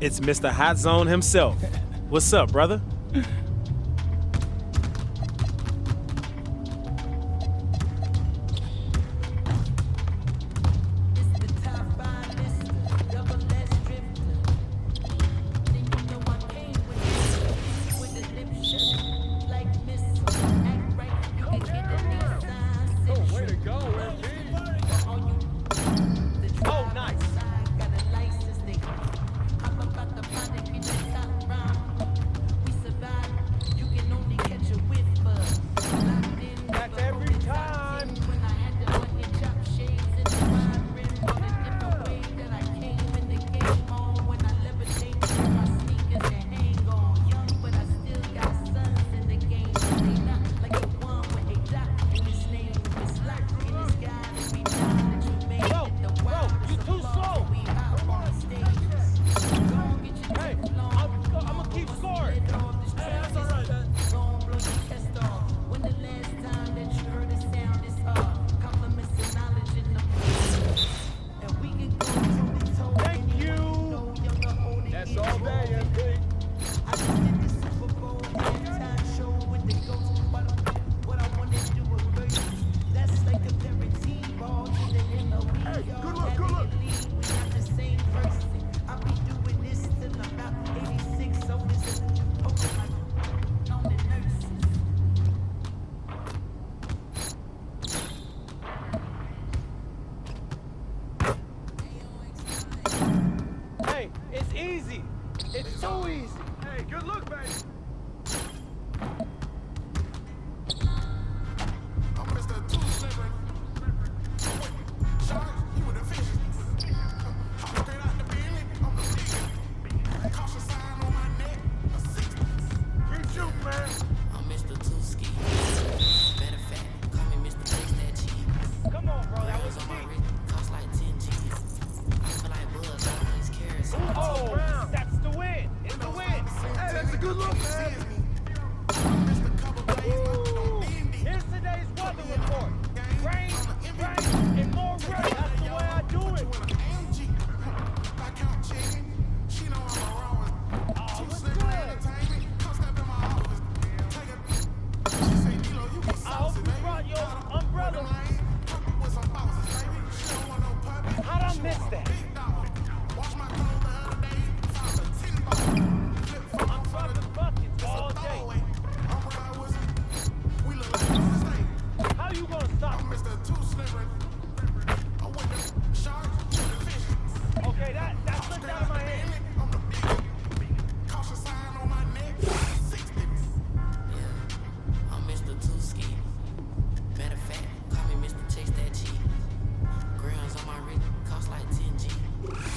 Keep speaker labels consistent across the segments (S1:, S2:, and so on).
S1: It's Mr. Hot Zone himself. What's up, brother?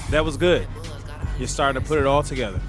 S1: That was good. You're starting to put it all together.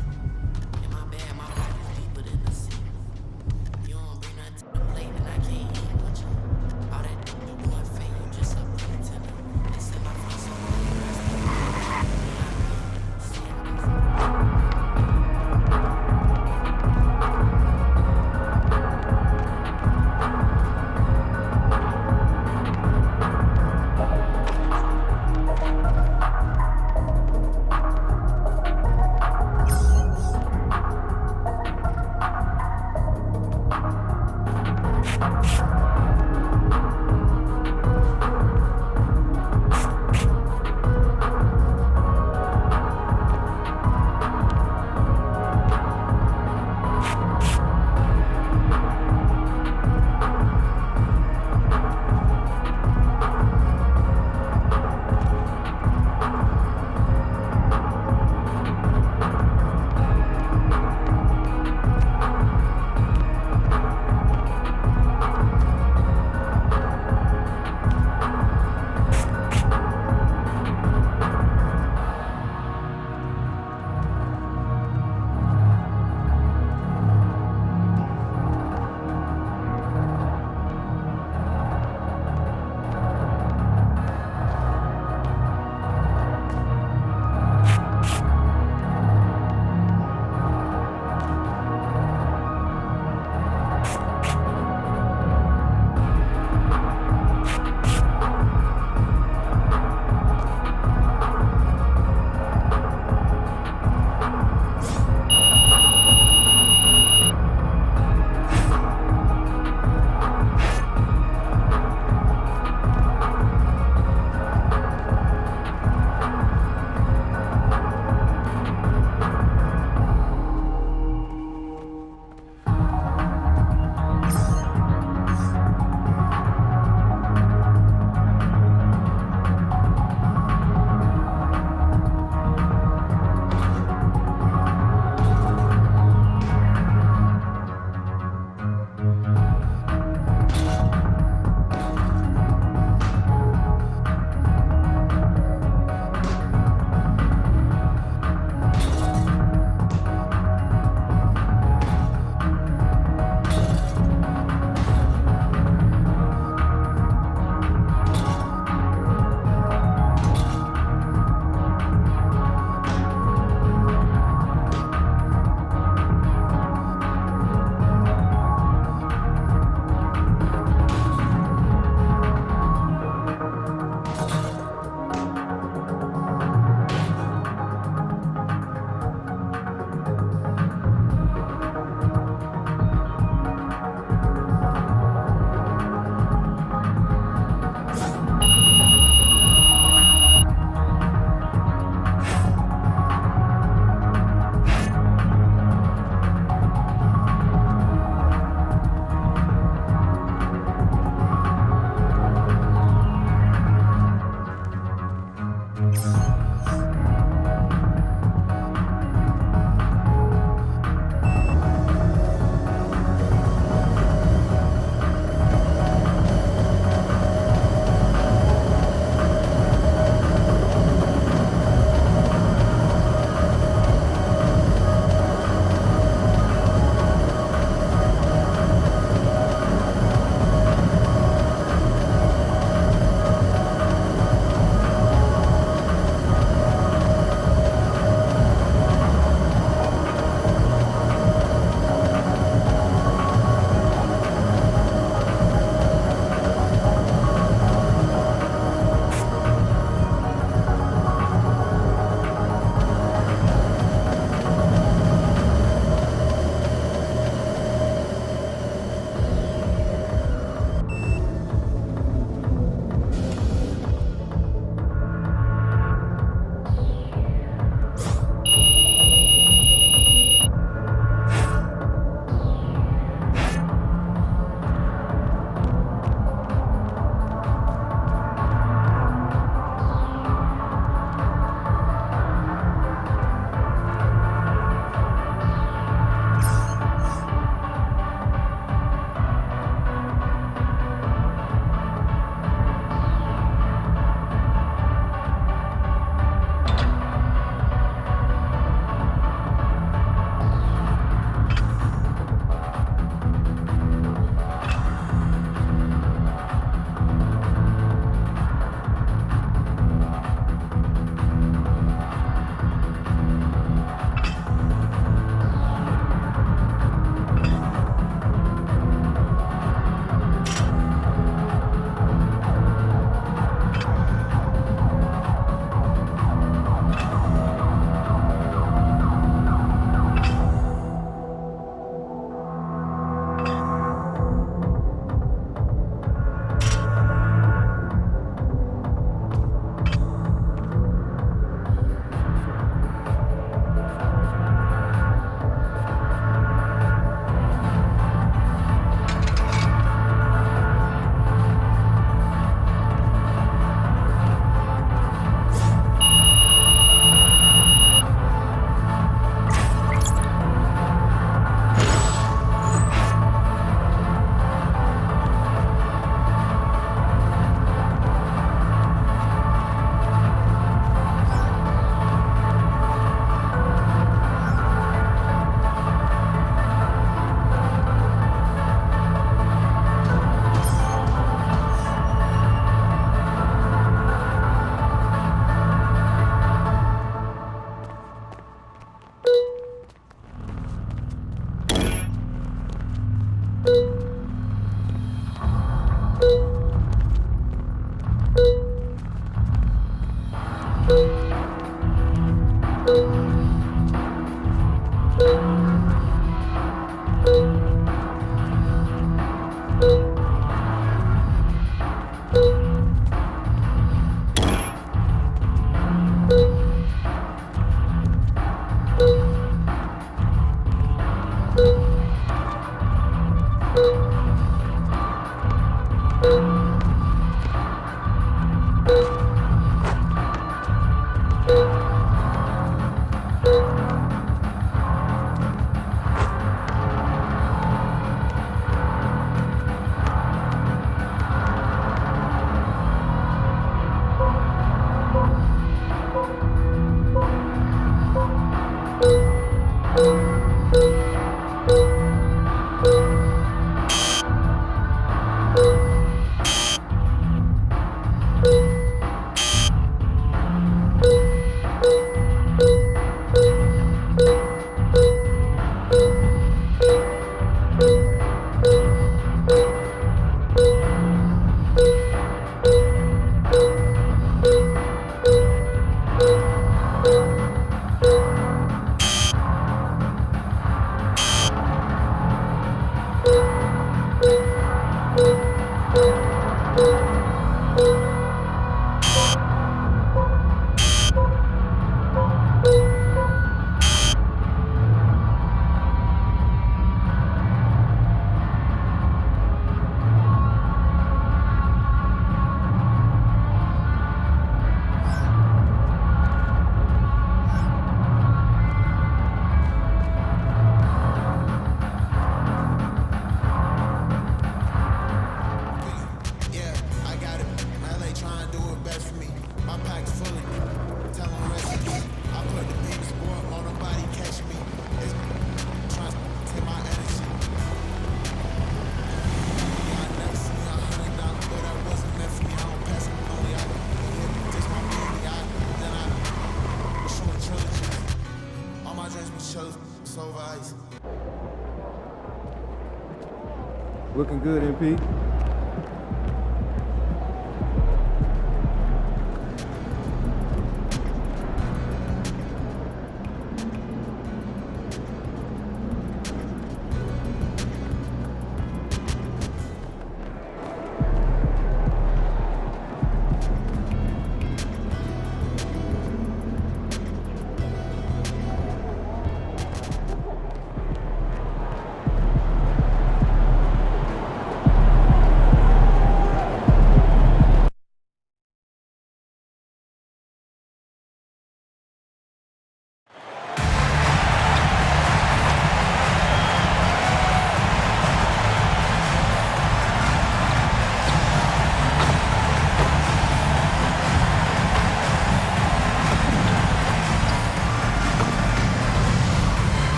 S2: Looking good, MP.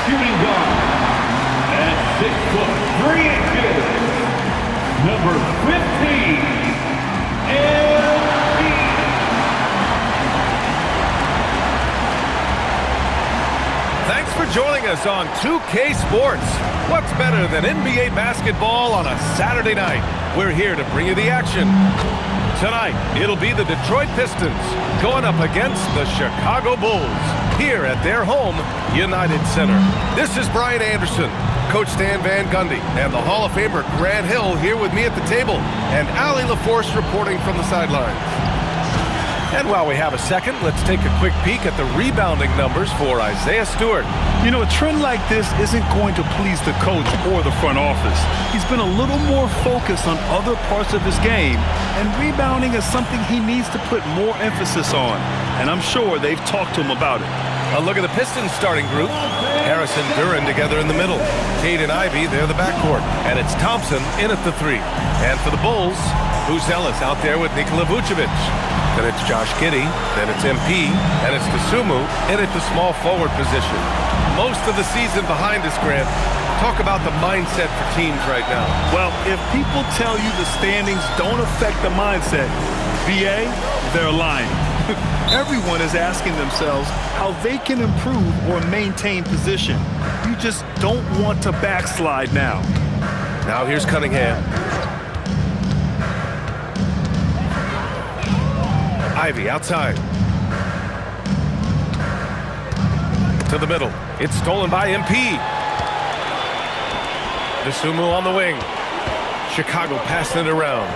S3: Shooting guard at 6'3", number 15, LB.
S4: Thanks for joining us on 2K Sports. What's better than NBA basketball on a Saturday night? We're here to bring you the action. Tonight, it'll be the Detroit Pistons going up against the Chicago Bulls here at their home, United Center. This is Brian Anderson, Coach Stan Van Gundy, and the Hall of Famer Grant Hill here with me at the table, and Allie LaForce reporting from the sidelines. And while we have a second, let's take a quick peek at the rebounding numbers for Isaiah Stewart.
S5: You know, a trend like this isn't going to please the coach or the front office. He's been a little more focused on other parts of his game, and rebounding is something he needs to put more emphasis on. And I'm sure they've talked to him about it.
S4: A look at the Pistons starting group. Harris and Duren together in the middle. Cade and Ivey, they're the backcourt. And it's Thompson in at the 3. And for the Bulls, Buzelis out there with Nikola Vucevic. Then it's Josh Giddey, then it's MP, and it's Dosunmu in at the small forward position. Most of the season behind us, Grant. Talk about the mindset for teams right now.
S5: Well, if people tell you the standings don't affect the mindset, BA, they're lying. Everyone is asking themselves how they can improve or maintain position. You just don't want to backslide now.
S4: Now here's Cunningham. Ivey outside. To the middle. It's stolen by MP. Dosunmu on the wing. Chicago passing it around.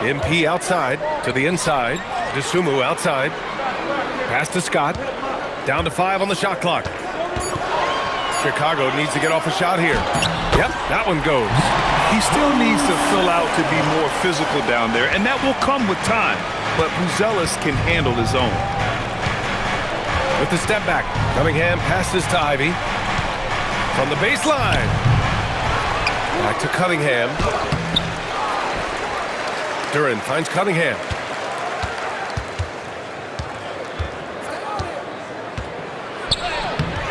S4: MP outside to the inside. Dosunmu outside. Pass to Scott. Down to 5 on the shot clock. Chicago needs to get off a shot here. Yep, that one goes.
S5: He still needs to fill out to be more physical down there, and that will come with time. But Buzelis can handle his own.
S4: With the step back, Cunningham passes to Ivey. From the baseline. Back to Cunningham. Duren finds Cunningham.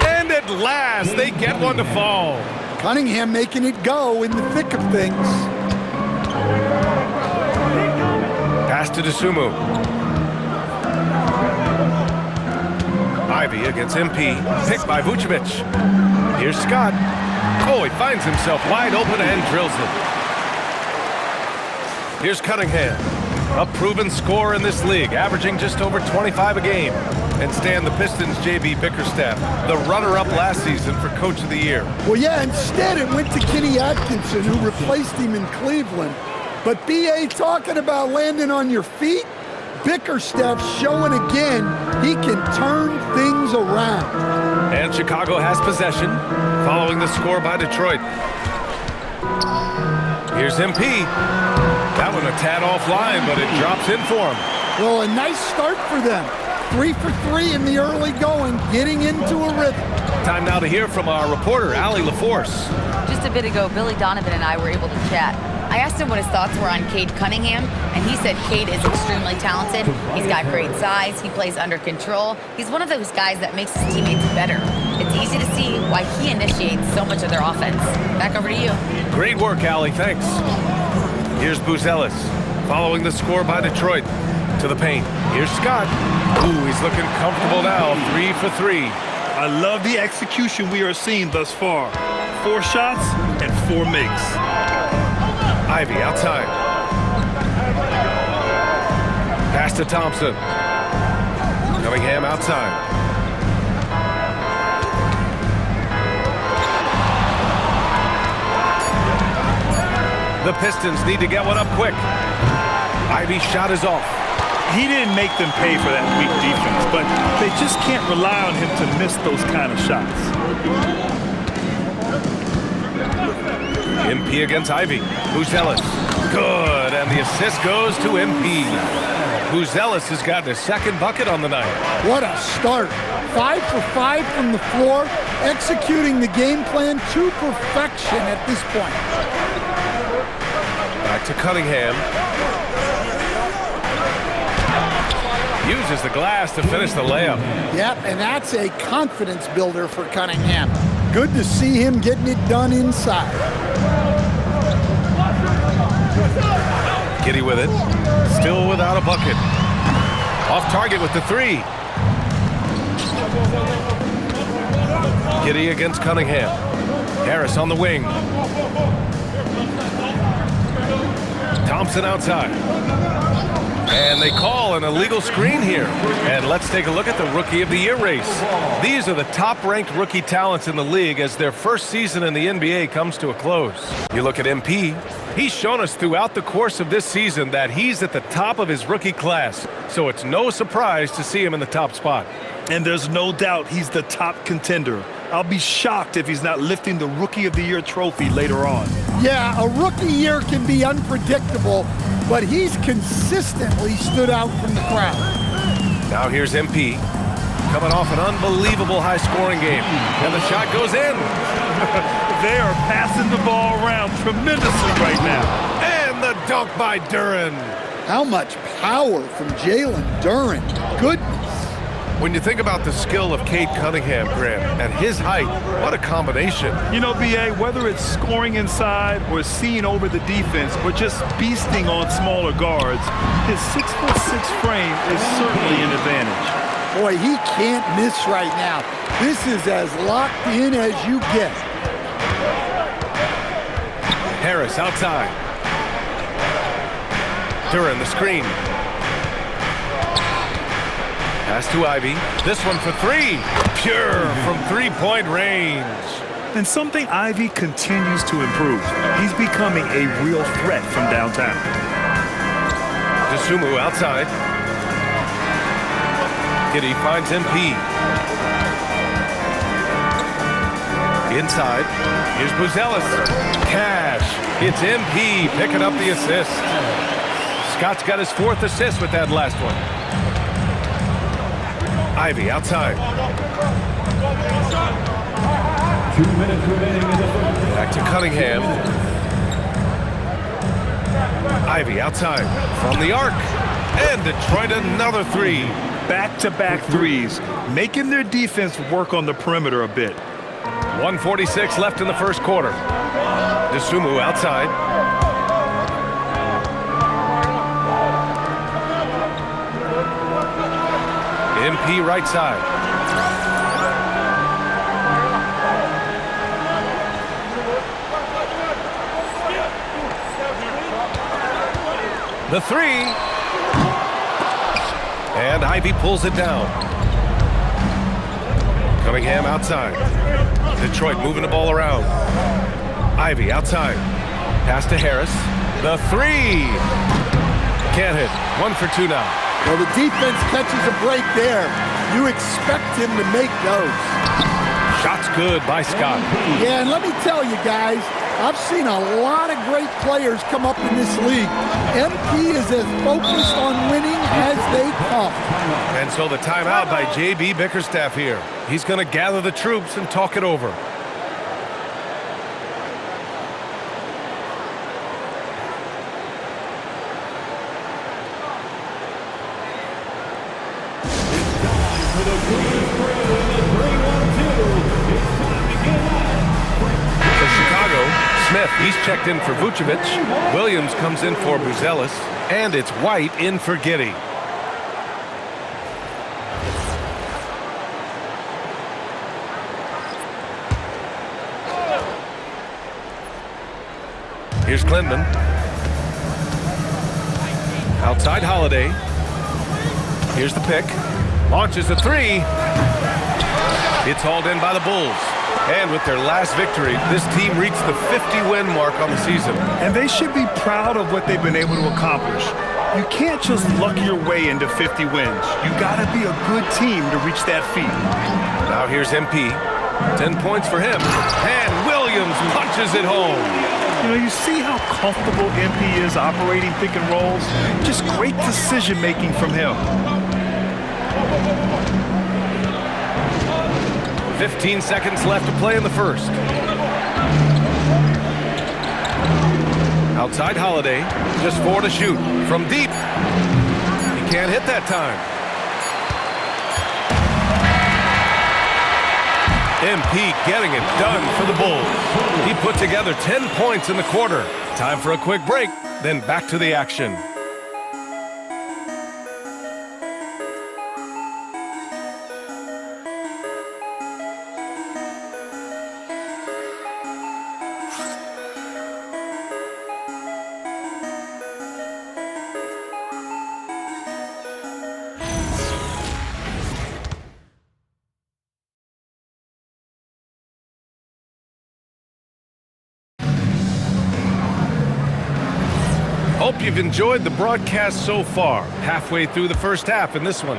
S4: And at last, they get one to fall.
S6: Cunningham making it go in the thick of things.
S4: Pass to Dosunmu. Ivey against MP. Picked by Vucevic. Here's Scott. Oh, he finds himself wide open and drills it. Here's Cunningham. A proven scorer in this league, averaging just over 25 a game. And Stan, the Pistons' J.B. Bickerstaff, the runner-up last season for Coach of the Year.
S6: Well, yeah, instead it went to Kenny Atkinson, who replaced him in Cleveland. But B.A. talking about landing on your feet, Bickerstaff's showing again he can turn things around.
S4: And Chicago has possession, following the score by Detroit. Here's MP. That one a tad offline, but it drops in for him.
S6: Well, a nice start for them. 3 for 3 in the early going, getting into a rhythm.
S4: Time now to hear from our reporter, Allie LaForce.
S7: Just a bit ago, Billy Donovan and I were able to chat. I asked him what his thoughts were on Cade Cunningham, and he said Cade is extremely talented. He's got great size. He plays under control. He's one of those guys that makes his teammates better. It's easy to see why he initiates so much of their offense. Back over to you.
S4: Great work, Allie. Thanks. Here's Buzelis, following the score by Detroit. To the paint. Here's Scott. Ooh, he's looking comfortable now. 3 for 3.
S5: I love the execution we are seeing thus far. 4 shots and 4 makes.
S4: Ivey outside. Pass to Thompson. Cunningham outside. The Pistons need to get one up quick. Ivey's shot is off.
S5: He didn't make them pay for that weak defense, but they just can't rely on him to miss those kind of shots.
S4: MP against Ivey. Buzelis. Good, and the assist goes to MP. Buzelis has got his second bucket on the night.
S6: What a start. 5 for 5 from the floor, executing the game plan to perfection at this point.
S4: Back to Cunningham. Uses the glass to finish the layup.
S6: Yep, and that's a confidence builder for Cunningham. Good to see him getting it done inside.
S4: Giddey with it. Still without a bucket. Off target with the 3. Giddey against Cunningham. Harris on the wing. Thompson outside. And they call an illegal screen here. And let's take a look at the Rookie of the Year race. These are the top-ranked rookie talents in the league as their first season in the NBA comes to a close. You look at MP. He's shown us throughout the course of this season that he's at the top of his rookie class. So it's no surprise to see him in the top spot.
S5: And there's no doubt he's the top contender. I'll be shocked if he's not lifting the Rookie of the Year trophy later on.
S6: Yeah, a rookie year can be unpredictable, but he's consistently stood out from the crowd.
S4: Now here's MP, coming off an unbelievable high-scoring game. And the shot goes in.
S5: They are passing the ball around tremendously right now.
S4: And the dunk by Duren.
S6: How much power from Jalen Duren. Goodness.
S4: When you think about the skill of Cade Cunningham, Grant, and his height, what a combination.
S5: You know, B.A., whether it's scoring inside or seeing over the defense or just beasting on smaller guards, his 6'6" frame is certainly an advantage.
S6: Boy, he can't miss right now. This is as locked in as you get.
S4: Harris outside. Duren the screen. Pass to Ivy. This one for three. Pure from three-point range.
S5: And something Ivy continues to improve. He's becoming a real threat from downtown.
S4: Dosunmu outside. Giddey finds MP. Inside. Here's Buzelis. Cash. It's MP picking up the assist. Scott's got his fourth assist with that last one. Ivy outside.
S3: 2 minutes remaining in the first.
S4: Back to Cunningham. Ivy outside from the arc. And Detroit another three.
S5: Back-to-back threes, making their defense work on the perimeter a bit.
S4: 1:46 left in the first quarter. Dosunmu outside. MP right side. The three. And Ivy pulls it down. Cunningham outside. Detroit moving the ball around. Ivy outside. Pass to Harris. The three. Can't hit. 1 for 2 now.
S6: Well, the defense catches a break there. You expect him to make those.
S4: Shots good by Scott.
S6: Yeah, and let me tell you guys, I've seen a lot of great players come up in this league. MP is as focused on winning as they come.
S4: And so the timeout by J.B. Bickerstaff here. He's going to gather the troops and talk it over. Smith, he's checked in for Vucevic. Williams comes in for Buzelis. And it's White in for Giddey. Here's Clinton. Outside Holiday. Here's the pick. Launches a three. It's hauled in by the Bulls. And with their last victory, this team reached the 50-win mark on the season.
S5: And they should be proud of what they've been able to accomplish. You can't just luck your way into 50 wins. You gotta be a good team to reach that feat.
S4: Now here's MP. 10 points for him. And Williams punches it home.
S5: You know, you see how comfortable MP is operating pick and rolls? Just great decision-making from him.
S4: 15 seconds left to play in the first. Outside Holiday, just 4 to shoot. From deep. He can't hit that time. MP getting it done for the Bulls. He put together 10 points in the quarter. Time for a quick break, then back to the action. Hope you've enjoyed the broadcast so far. Halfway through the first half in this one.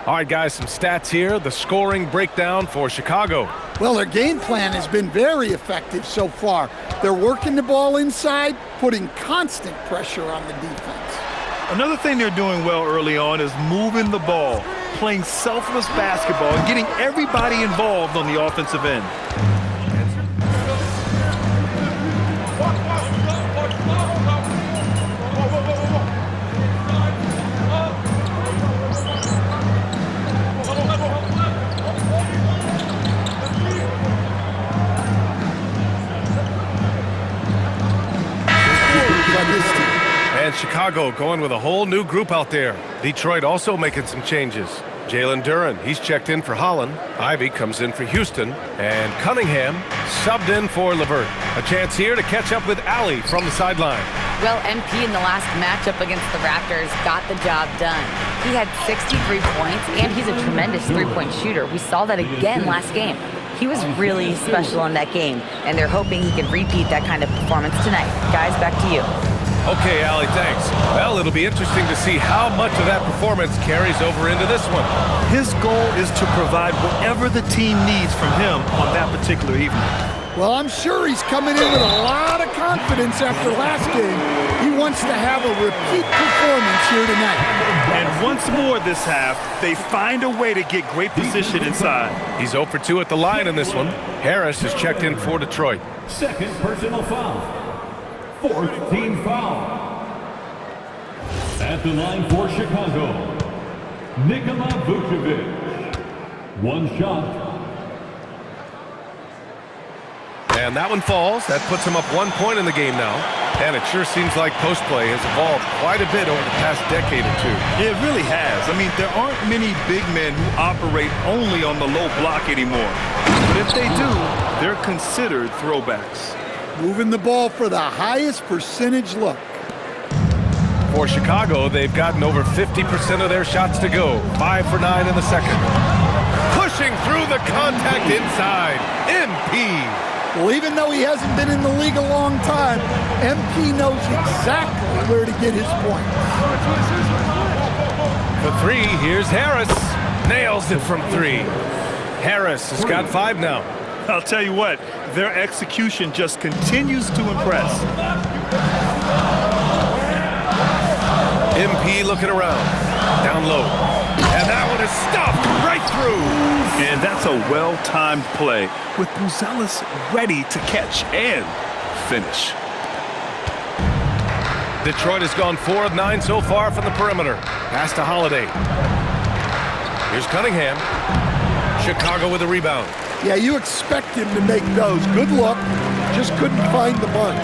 S4: All right, guys, some stats here. The scoring breakdown for Chicago.
S6: Well, their game plan has been very effective so far. They're working the ball inside, putting constant pressure on the defense.
S5: Another thing they're doing well early on is moving the ball, playing selfless basketball, and getting everybody involved on the offensive end.
S4: And Chicago going with a whole new group out there. Detroit also making some changes. Jalen Duren, he's checked in for Holland. Ivy comes in for Houston. And Cunningham subbed in for LeVert. A chance here to catch up with Allie from the sideline.
S7: Well, MP in the last matchup against the Raptors got the job done. He had 63 points, and he's a tremendous three-point shooter. We saw that again last game. He was really special in that game, and they're hoping he can repeat that kind of performance tonight. Guys, back to you.
S4: Okay, Allie, thanks. Well, it'll be interesting to see how much of that performance carries over into this one.
S5: His goal is to provide whatever the team needs from him on that particular evening.
S6: Well, I'm sure he's coming in with a lot of confidence after last game. He wants to have a repeat performance here tonight.
S5: And once more this half, they find a way to get great position inside.
S4: He's 0 for 2 at the line in this one. Harris is checked in for Detroit.
S3: Second personal foul. Fourth team foul. At the line for Chicago, Nikola Vucevic. One shot.
S4: And that one falls. That puts him up 1 point in the game now. And it sure seems like post play has evolved quite a bit over the past decade or two.
S5: It really has. I mean, there aren't many big men who operate only on the low block anymore. But if they do, they're considered throwbacks.
S6: Moving the ball for the highest percentage look.
S4: For Chicago, they've gotten over 50% of their shots to go. 5 for 9 in the second. Pushing through the contact inside. MP.
S6: Well, even though he hasn't been in the league a long time, MP knows exactly where to get his points.
S4: For 3, here's Harris. Nails it from 3. Harris has got 5 now.
S5: I'll tell you what, their execution just continues to impress.
S4: MP looking around. Down low. And that one is stopped right through.
S5: And that's a well-timed play with Buzelis ready to catch and finish.
S4: Detroit has gone 4 of 9 so far from the perimeter. Pass to Holiday. Here's Cunningham. Chicago with a rebound.
S6: Yeah, you expect him to make those. Good luck. Just couldn't find the mark.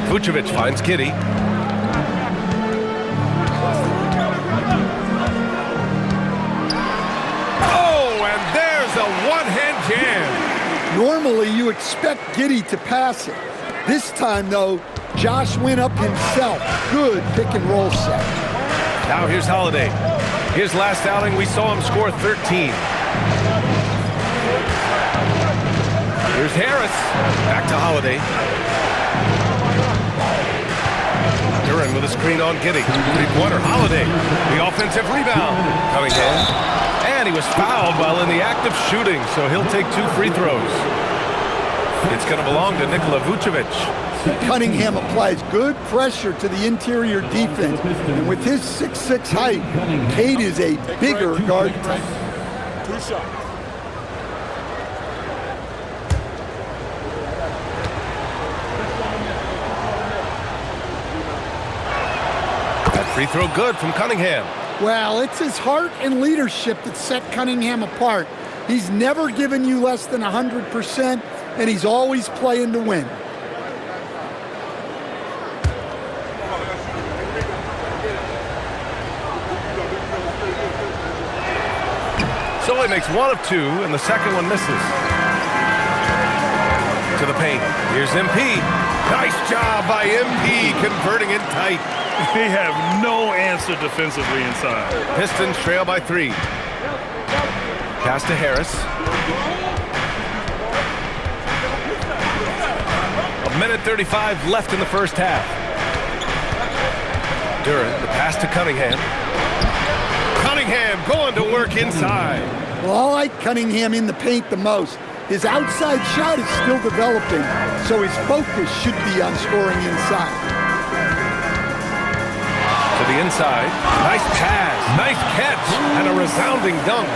S4: Vucevic finds Giddey. Oh, and there's a one-hand jam.
S6: Normally, you expect Giddey to pass it. This time, though, Josh went up himself. Good pick-and-roll set.
S4: Now here's Holiday. His last outing, we saw him score 13. Here's Harris. Back to Holiday. Duren with a screen on Giddey. Three-pointer, Holiday. The offensive rebound. Cunningham. And he was fouled while in the act of shooting, so he'll take 2 free throws. It's going to belong to Nikola Vucevic.
S6: Cunningham applies good pressure to the interior defense. And with his 6'6" height, Cade is a bigger guard type.
S2: 2 shots.
S4: Free throw good from Cunningham.
S6: Well, it's his heart and leadership that set Cunningham apart. He's never given you less than 100%, and he's always playing to win.
S4: So he makes 1 of 2, and the second one misses. To the paint. Here's MP. Nice job by MP converting it tight.
S5: They have no answer defensively inside.
S4: Pistons trail by 3. Pass to Harris. 1:35 left in the first half. Duran, the pass to Cunningham. Cunningham going to work inside.
S6: Well, I like Cunningham in the paint the most. His outside shot is still developing, so his focus should be on scoring inside.
S4: To the inside. Nice pass, nice catch, and a resounding dunk.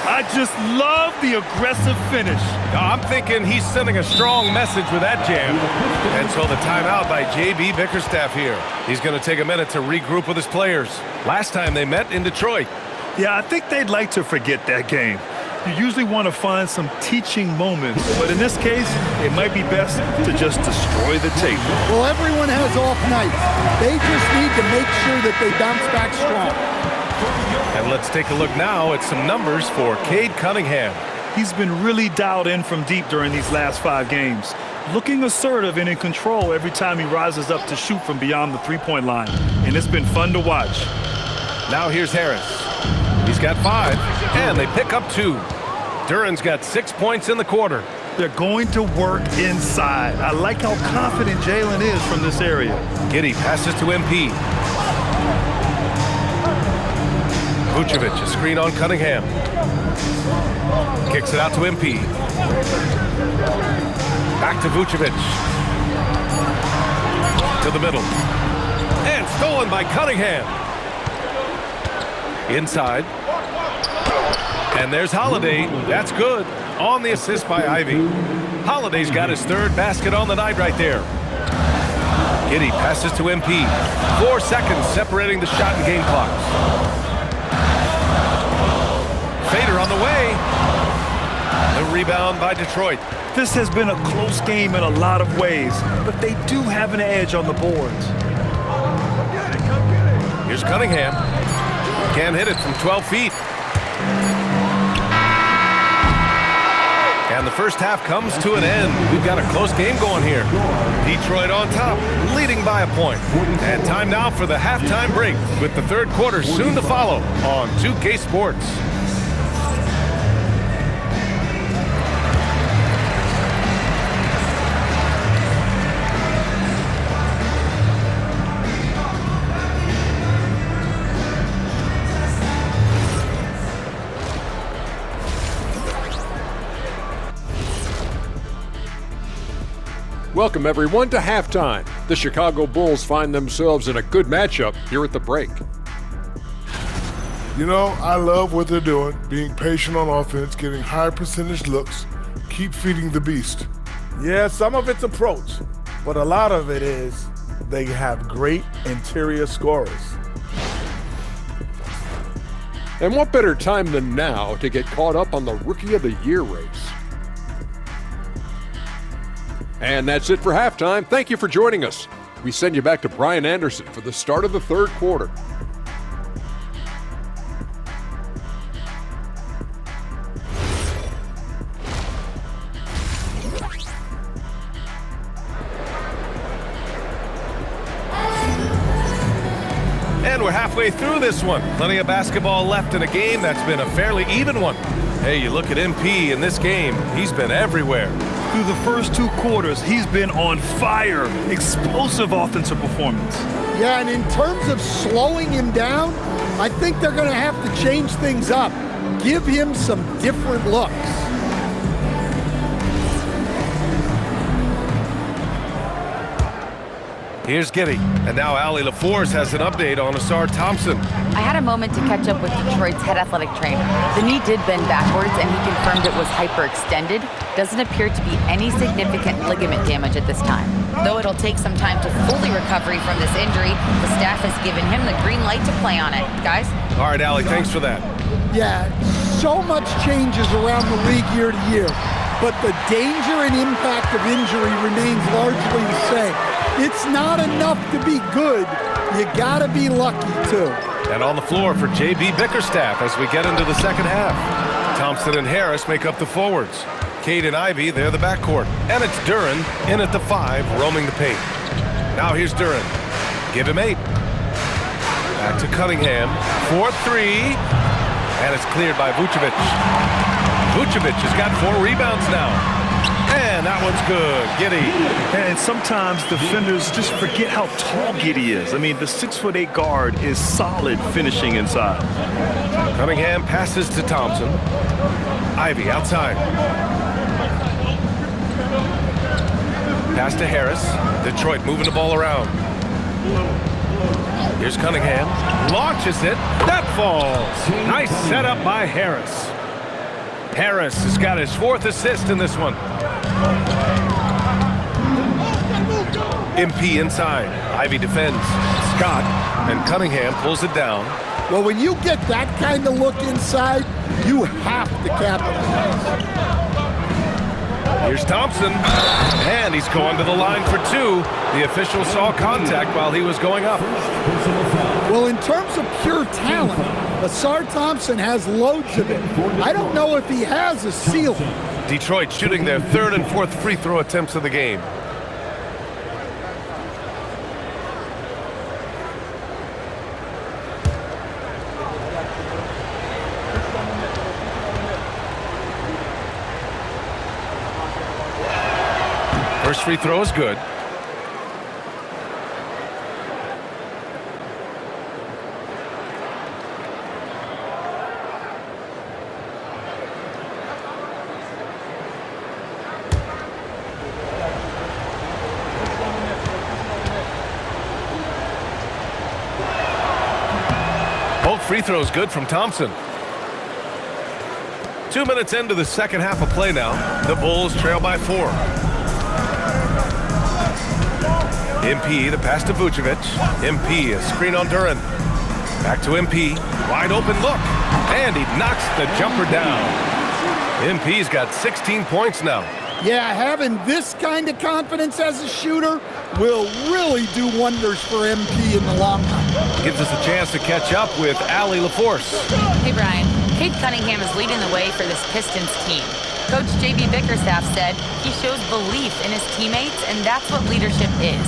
S5: I just love the aggressive finish.
S4: I'm thinking he's sending a strong message with that jam. And so the timeout by J.B. Bickerstaff here. He's going to take a minute to regroup with his players. Last time they met in Detroit.
S5: Yeah, I think they'd like to forget that game. You usually want to find some teaching moments, but in this case, it might be best to just destroy the tape.
S6: Well, everyone has off nights. They just need to make sure that they bounce back strong.
S4: And let's take a look now at some numbers for Cade Cunningham.
S5: He's been really dialed in from deep during these last 5 games, looking assertive and in control every time he rises up to shoot from beyond the three-point line, and it's been fun to watch.
S4: Now here's Harris. He's got 5, and they pick up 2. Duran's got 6 points in the quarter.
S5: They're going to work inside. I like how confident Jalen is from this area.
S4: Giddey passes to MP. Vucevic, a screen on Cunningham. Kicks it out to MP. Back to Vucevic. To the middle. And stolen by Cunningham. Inside. And there's Holiday. That's good. On the assist by Ivy. Holiday's got his 3rd basket on the night right there. Giddey passes to MP. 4 seconds separating the shot and game clocks. Fader on the way. The rebound by Detroit.
S5: This has been a close game in a lot of ways, but they do have an edge on the boards.
S4: Here's Cunningham. Can't hit it from 12 feet. And the first half comes to an end. We've got a close game going here. Detroit on top, leading by a point. And time now for the halftime break, with the 3rd quarter soon to follow on 2K Sports.
S8: Welcome, everyone, to halftime. The Chicago Bulls find themselves in a good matchup here at the break.
S9: You know, I love what they're doing, being patient on offense, getting high percentage looks, keep feeding the beast.
S2: Yeah, some of it's approach, but a lot of it is they have great interior scorers.
S8: And what better time than now to get caught up on the Rookie of the Year race? And that's it for halftime. Thank you for joining us. We send you back to Brian Anderson for the start of the 3rd quarter.
S4: And we're halfway through this one. Plenty of basketball left in a game that's been a fairly even one. Hey, you look at MP in this game, he's been everywhere.
S5: Through the first 2 quarters, he's been on fire. Explosive offensive performance.
S6: Yeah, and in terms of slowing him down, I think they're going to have to change things up. Give him some different looks.
S4: Here's Giddey. And now Allie LaForce has an update on Asar Thompson.
S7: I had a moment to catch up with Detroit's head athletic trainer. The knee did bend backwards, and he confirmed it was hyperextended. Doesn't appear to be any significant ligament damage at this time. Though it'll take some time to fully recover from this injury, the staff has given him the green light to play on it. Guys?
S4: All right, Allie, thanks for that.
S6: Yeah, so much changes around the league year to year, but the danger and impact of injury remains largely the same. It's not enough to be good. You gotta be lucky, too.
S4: And on the floor for J.B. Bickerstaff as we get into the second half. Thompson and Harris make up the forwards. Cade and Ivy, they're the backcourt. And it's Duran in at the 5, roaming the paint. Now here's Duran. Give him 8. Back to Cunningham. 4-3. And it's cleared by Vucevic. Vucevic has got 4 rebounds now. And And that one's good. Giddy.
S5: And sometimes defenders just forget how tall Giddy is. I mean, the 6'8" guard is solid finishing inside.
S4: Cunningham passes to Thompson. Ivy outside. Pass to Harris. Detroit moving the ball around. Here's Cunningham. Launches it. That falls. Nice setup by Harris. Harris has got his 4th assist in this one. MP inside. Ivy defends. Scott and Cunningham pulls it down.
S6: Well, when you get that kind of look inside, you have to capitalize.
S4: Here's Thompson, and he's going to the line for 2. The official saw contact while he was going up.
S6: Well, in terms of pure talent, Asar Thompson has loads of it. I don't know if he has a ceiling.
S4: Detroit shooting their 3rd and 4th free throw attempts of the game. First free throw is good. Both free throws good from Thompson. 2 minutes into the second half of play now. The Bulls trail by 4. MP, the pass to Vucevic. MP, a screen on Duran. Back to MP. Wide open look. And he knocks the jumper down. MP's got 16 points now.
S6: Yeah, having this kind of confidence as a shooter will really do wonders for MP in the long run.
S4: Gives us a chance to catch up with Allie LaForce.
S7: Hey, Brian. Cade Cunningham is leading the way for this Pistons team. Coach J.B. Bickerstaff said he shows belief in his teammates, and that's what leadership is.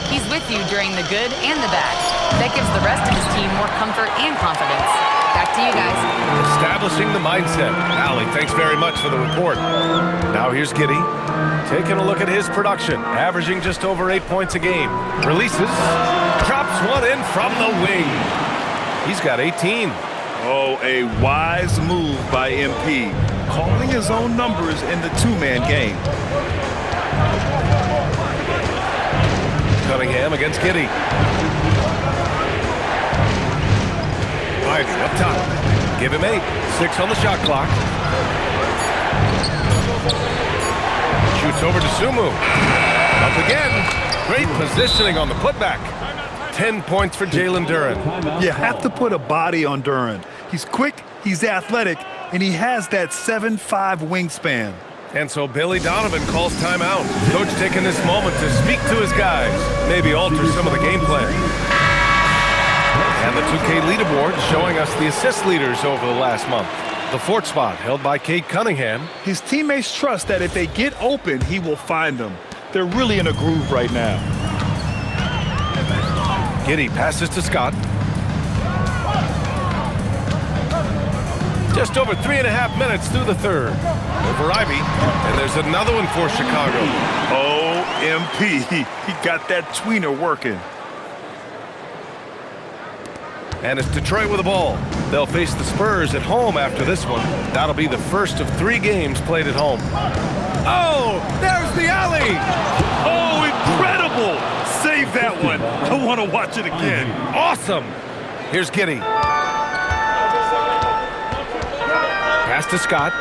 S7: He's with you during the good and the bad. That gives the rest of his team more comfort and confidence. Back to you guys.
S4: Establishing the mindset. Allie, thanks very much for the report. Now here's Giddy. Taking a look at his production. Averaging just over 8 points a game. Releases. Drops one in from the wing. He's got 18.
S5: Oh, a wise move by MP. Calling his own numbers in the 2-man game.
S4: Cunningham against Giddy. Ivy up top. Give him 8. 6 on the shot clock. Shoots over to Sumu. Up again. Great positioning on the putback. 10 points for Jalen Duran.
S5: You have to put a body on Duran. He's quick, he's athletic, and he has that 7'5" wingspan.
S4: And so Billy Donovan calls timeout. Coach taking this moment to speak to his guys, maybe alter some of the game plan. And the 2K leaderboard showing us the assist leaders over the last month. The 4th spot held by Cade Cunningham.
S5: His teammates trust that if they get open, he will find them. They're really in a groove right now.
S4: Giddy passes to Scott. Just over 3.5 minutes through the 3rd. Over Ivy, and there's another one for Chicago.
S5: Oh, MP, he got that tweener working.
S4: And it's Detroit with the ball. They'll face the Spurs at home after this one. That'll be the first of 3 games played at home. Oh, there's the alley!
S5: Oh, incredible! Save that one. I want to watch it again.
S4: Awesome! Here's Giddy. Pass to Scott.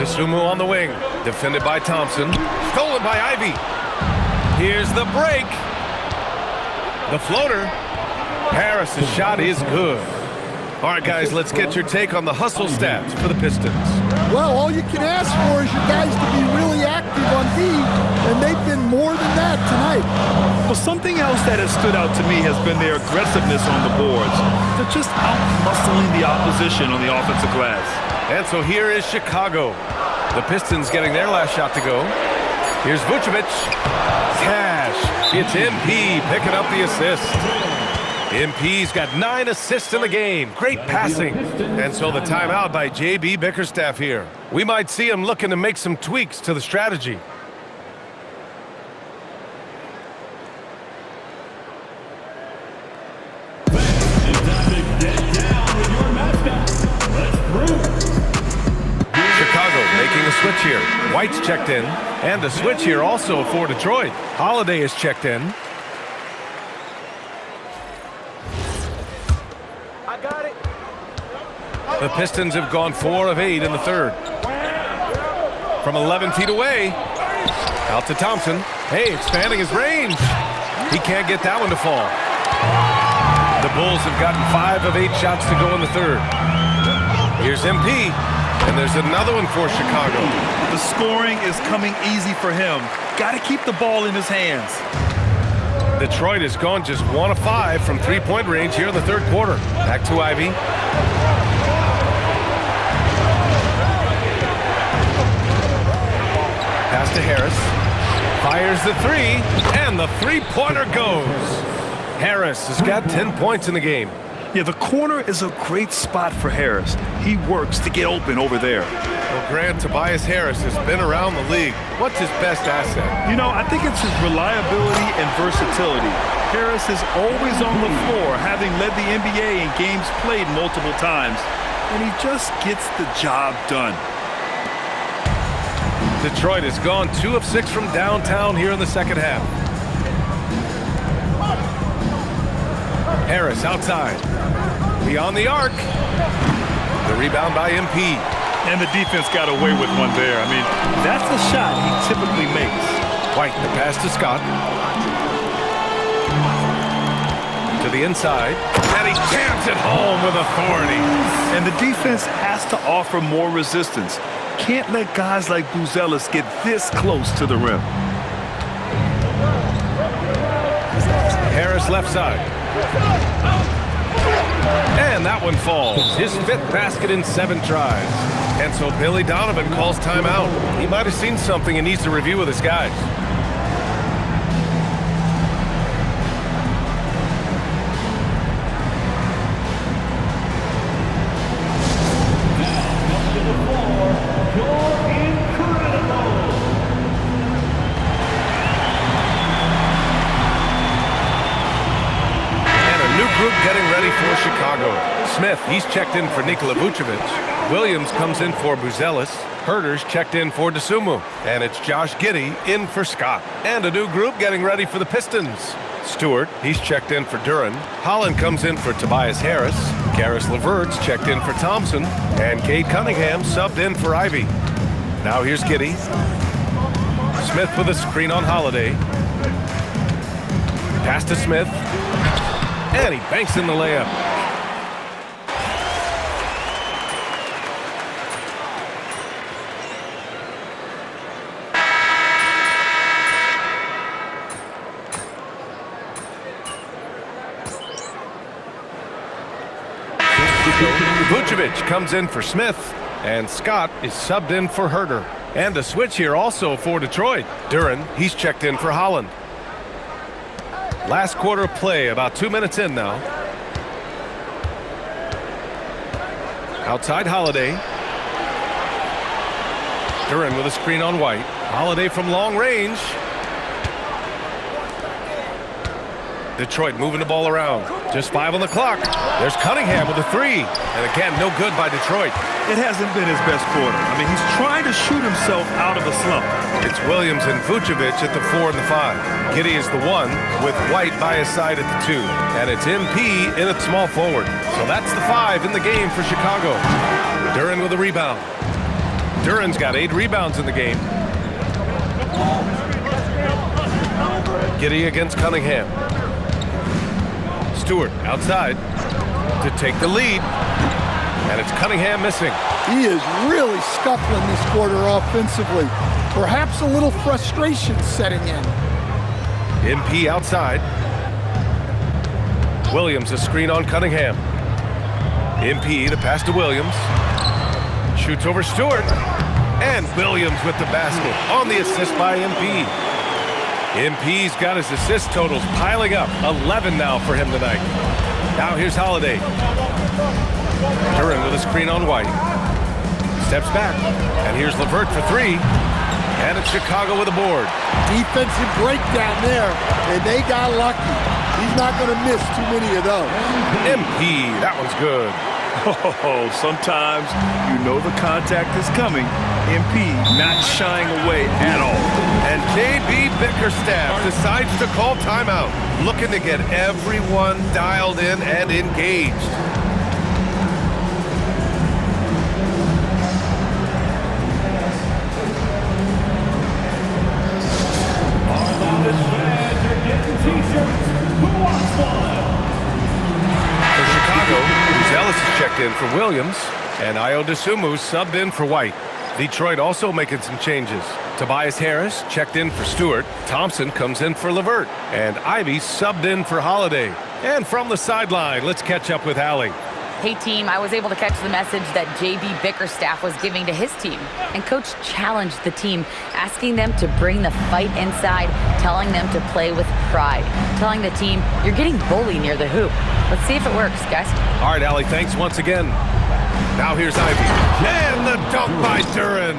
S4: DeSumo on the wing. Defended by Thompson. Stolen by Ivy. Here's the break. The floater. Harris's shot is good. All right, guys, let's get your take on the hustle stats for the Pistons.
S6: Well, all you can ask for is your guys to be really active on D, and they've been more than that tonight.
S5: Well, something else that has stood out to me has been their aggressiveness on the boards. They're just out-muscling the opposition on the offensive glass.
S4: And so here is Chicago. The Pistons getting their last shot to go. Here's Vucevic. Cash. It's MP picking up the assist. MP's got 9 assists in the game. Great passing. And so the timeout by JB Bickerstaff here. We might see him looking to make some tweaks to the strategy. Chicago making a switch here. White's checked in. And a switch here also for Detroit. Holiday is checked in. The Pistons have gone 4 of 8 in the third. From 11 feet away. Out to Thompson. Hey, expanding his range. He can't get that one to fall. The Bulls have gotten 5 of 8 shots to go in the third. Here's MP. And there's another one for Chicago.
S5: The scoring is coming easy for him. Got to keep the ball in his hands.
S4: Detroit has gone just 1 of 5 from three-point range here in the third quarter. Back to Ivy. Pass to Harris. Fires the three, and the three-pointer goes. Harris has got 10 points in the game.
S5: Yeah, the corner is a great spot for Harris. He works to get open over there.
S4: Well, Grant, Tobias Harris has been around the league. What's his best asset?
S5: You know, I think it's his reliability and versatility. Harris is always on the floor, having led the NBA in games played multiple times, and he just gets the job done.
S4: Detroit has gone 2 of 6 from downtown here in the second half. Harris outside. Beyond the arc. The rebound by MP.
S5: And the defense got away with one there. I mean, that's the shot he typically makes.
S4: White, the pass to Scott. To the inside. And he jams it home with authority.
S5: And the defense has to offer more resistance. Can't let guys like Buzelis get this close to the rim.
S4: Harris left side. And that one falls. His 5th basket in 7 tries. And so Billy Donovan calls timeout. He might have seen something and needs to review with his guys. Getting ready for Chicago. Smith, he's checked in for Nikola Vucevic. Williams comes in for Buzelis. Herter's checked in for DeSumo. And it's Josh Giddey in for Scott. And a new group getting ready for the Pistons. Stewart, he's checked in for Duran. Holland comes in for Tobias Harris. Karis LeVert's checked in for Thompson. And Cade Cunningham subbed in for Ivy. Now here's Giddey. Smith with a screen on Holiday. Pass to Smith. And he banks in the layup. Vucevic comes in for Smith, and Scott is subbed in for Herter. And a switch here also for Detroit. Duran, he's checked in for Holland. Last quarter of play, about 2 minutes in now. Outside Holiday. Duran with a screen on White. Holiday from long range. Detroit moving the ball around. Just 5 on the clock. There's Cunningham with a 3. And again, no good by Detroit.
S5: It hasn't been his best quarter. I mean, he's trying to shoot himself out of a slump.
S4: It's Williams and Vucevic at the 4 and the 5. Giddey is the 1 with White by his side at the 2. And it's MP in at small forward. So that's the 5 in the game for Chicago. Duran with a rebound. Duran's got 8 rebounds in the game. Giddey against Cunningham. Stewart outside to take the lead. And it's Cunningham missing.
S6: He is really scuffling this quarter offensively. Perhaps a little frustration setting in.
S4: MP outside. Williams a screen on Cunningham. MP the pass to Williams. Shoots over Stewart. And Williams with the basket on the assist by MP. MP's got his assist totals piling up. 11 now for him tonight. Now here's Holiday. Duran with a screen on White. Steps back, and here's LeVert for three. And it's Chicago with a board.
S6: Defensive breakdown there, and they got lucky. He's not going to miss too many of those.
S4: MP, that one's good.
S5: Oh, sometimes you know the contact is coming. MP not shying away at all.
S4: And JB Bickerstaff decides to call timeout, looking to get everyone dialed in and engaged. For Chicago, Ellis is checked in for Williams, and Io DeSumo subbed in for White. Detroit also making some changes. Tobias Harris checked in for Stewart. Thompson comes in for LeVert. And Ivy subbed in for Holiday. And from the sideline, let's catch up with Allie.
S7: Hey team, I was able to catch the message that JB Bickerstaff was giving to his team. And coach challenged the team, asking them to bring the fight inside, telling them to play with pride, telling the team, you're getting bullied near the hoop. Let's see if it works, guys.
S4: All right, Allie, thanks once again. Now here's Ivy. And the dunk by Duran.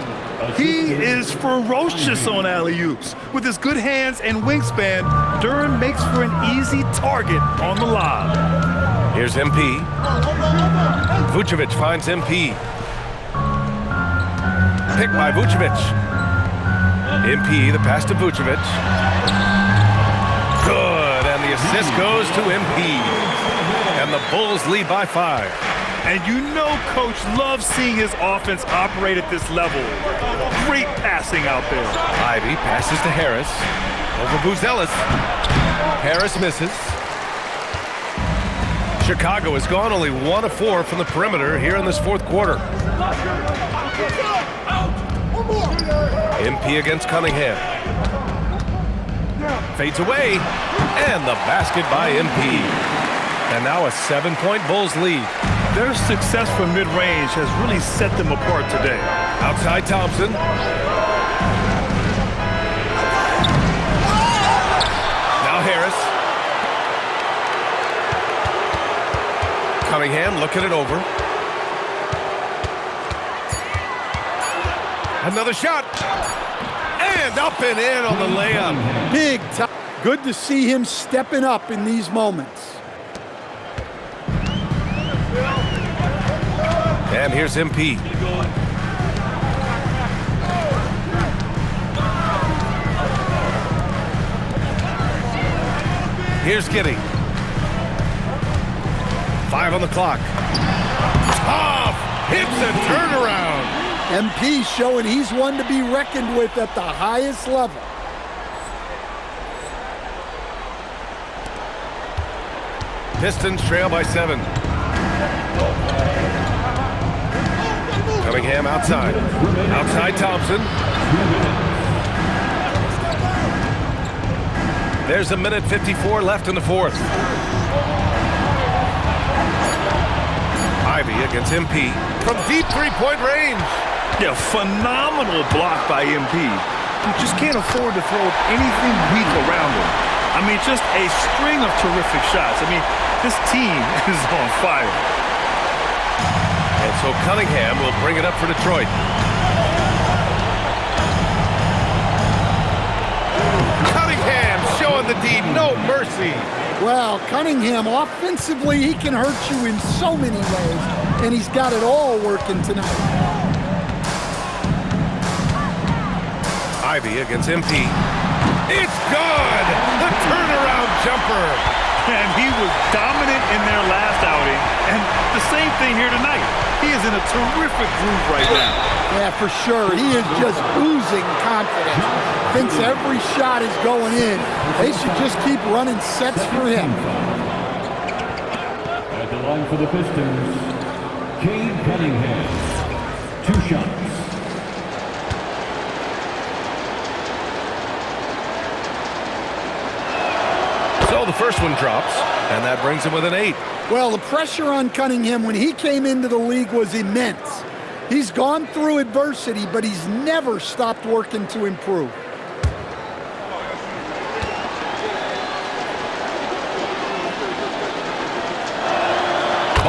S5: He is ferocious on alley-oops. With his good hands and wingspan, Duran makes for an easy target on the lob.
S4: Here's MP. Vucevic finds MP. Picked by Vucevic. MP, the pass to Vucevic. Good, and the assist goes to MP. And the Bulls lead by 5.
S5: And you know Coach loves seeing his offense operate at this level. Great passing out there.
S4: Ivy passes to Harris. Over Buzelis. Harris misses. Chicago has gone only 1 of 4 from the perimeter here in this fourth quarter. MP against Cunningham. Fades away. And the basket by MP. And now a 7-point Bulls lead.
S5: Their success from mid-range has really set them apart today.
S4: Outside Thompson. Now Harris. Cunningham looking it over. Another shot. And up and in on the layup.
S6: Big time. Good to see him stepping up in these moments.
S4: And here's MP. Here's Giddey. 5 on the clock. Tough! Hits a turnaround.
S6: MP showing he's one to be reckoned with at the highest level.
S4: Pistons trail by 7. Cunningham outside. Outside Thompson. There's a minute 54 left in the fourth. Ivy against MP from deep three-point range.
S5: Yeah, phenomenal block by MP. You just can't afford to throw anything weak around him. I mean, just a string of terrific shots. I mean, this team is on fire.
S4: And so Cunningham will bring it up for Detroit. Cunningham showing the D, no mercy.
S6: Well, Cunningham, offensively, he can hurt you in so many ways, and he's got it all working tonight.
S4: Ivy against MP. It's good! The turnaround jumper.
S5: And he was dominant in their last outing, and the same thing here tonight. He is in a terrific groove right now.
S6: Yeah, for sure. He is just oozing confidence. Thinks every shot is going in. They should just keep running sets for him.
S3: At the line for the Pistons, Cade Cunningham. 2 shots.
S4: So the first one drops, and that brings him with an 8.
S6: Well, the pressure on Cunningham when he came into the league was immense. He's gone through adversity, but he's never stopped working to improve.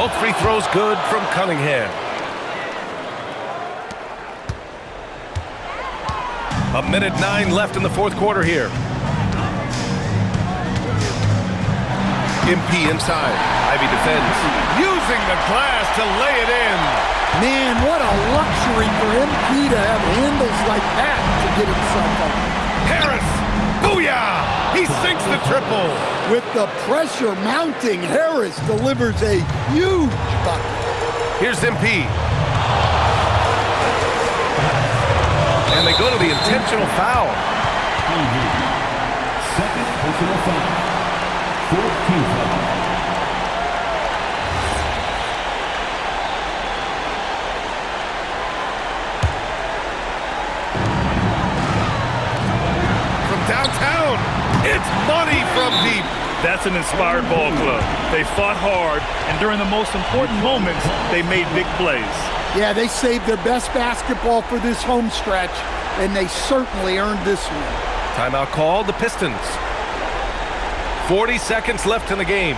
S4: Both free throws good from Cunningham. A minute 9 left in the fourth quarter here. MP inside. Ivy defends. Using the glass to lay it in.
S6: Man, what a luxury for MP to have handles like that to get himself up.
S4: Harris. Booyah! He sinks the triple.
S6: With the pressure mounting, Harris delivers a huge bucket.
S4: Here's MP. And they go to the intentional foul.
S3: Second personal foul. 14th foul.
S4: From downtown, it's money from deep.
S5: That's an inspired ball club. They fought hard, and during the most important moments, they made big plays.
S6: Yeah, they saved their best basketball for this home stretch, and they certainly earned this one.
S4: Timeout called, the Pistons. 40 seconds left in the game.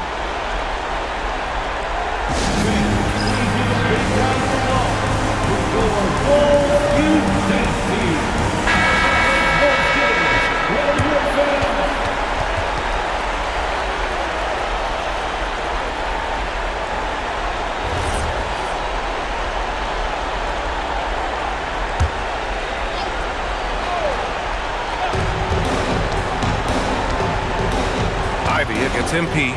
S4: Against MP.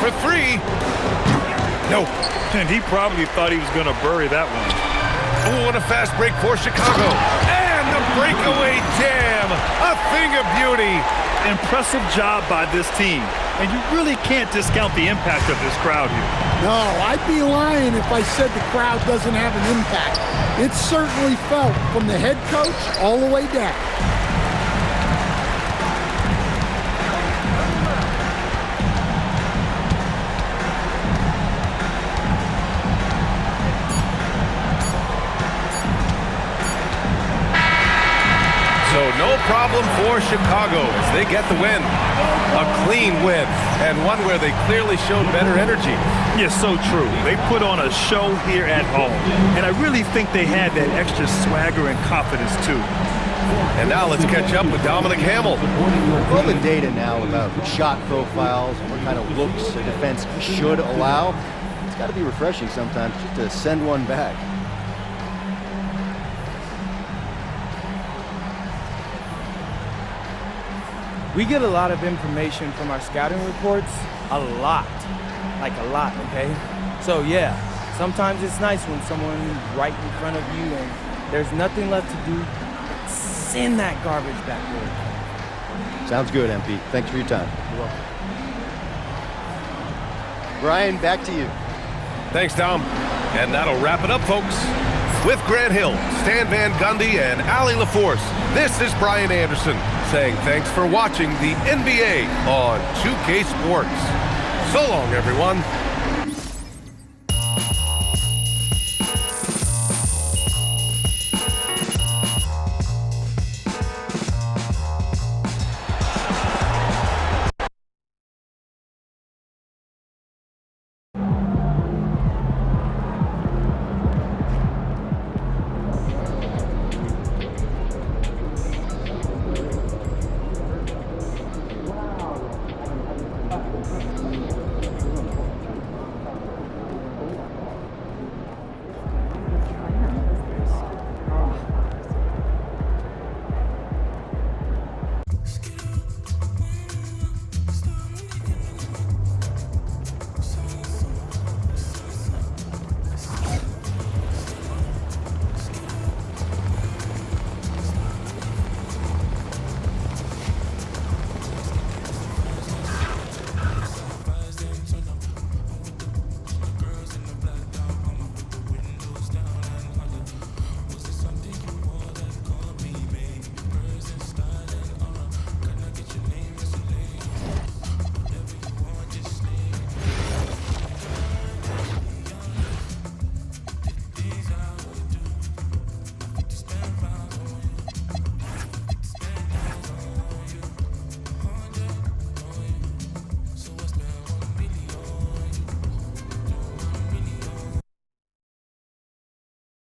S4: For three. Nope.
S5: And he probably thought he was going to bury that one.
S4: Oh, and a fast break for Chicago. And the breakaway jam. A thing of beauty.
S5: Impressive job by this team. And you really can't discount the impact of this crowd here.
S6: No, I'd be lying if I said the crowd doesn't have an impact. It's certainly felt from the head coach all the way down.
S4: No problem for Chicago as they get the win. A clean win, and one where they clearly showed better energy.
S5: Yes, so true. They put on a show here at home, and I really think they had that extra swagger and confidence too.
S4: And now let's catch up with Dominic Hamill.
S10: All the data now about shot profiles and what kind of looks a defense should allow, it's got to be refreshing sometimes just to send one back.
S11: We get a lot of information from our scouting reports, a lot, okay? So yeah, sometimes it's nice when someone's right in front of you and there's nothing left to do but send that garbage back where it came.
S10: Sounds good, MP. Thanks for your time.
S11: You're welcome.
S10: Brian, back to you.
S4: Thanks, Dom. And that'll wrap it up, folks. With Grant Hill, Stan Van Gundy, and Allie LaForce, this is Brian Anderson saying thanks for watching the NBA on 2K Sports. So long, everyone.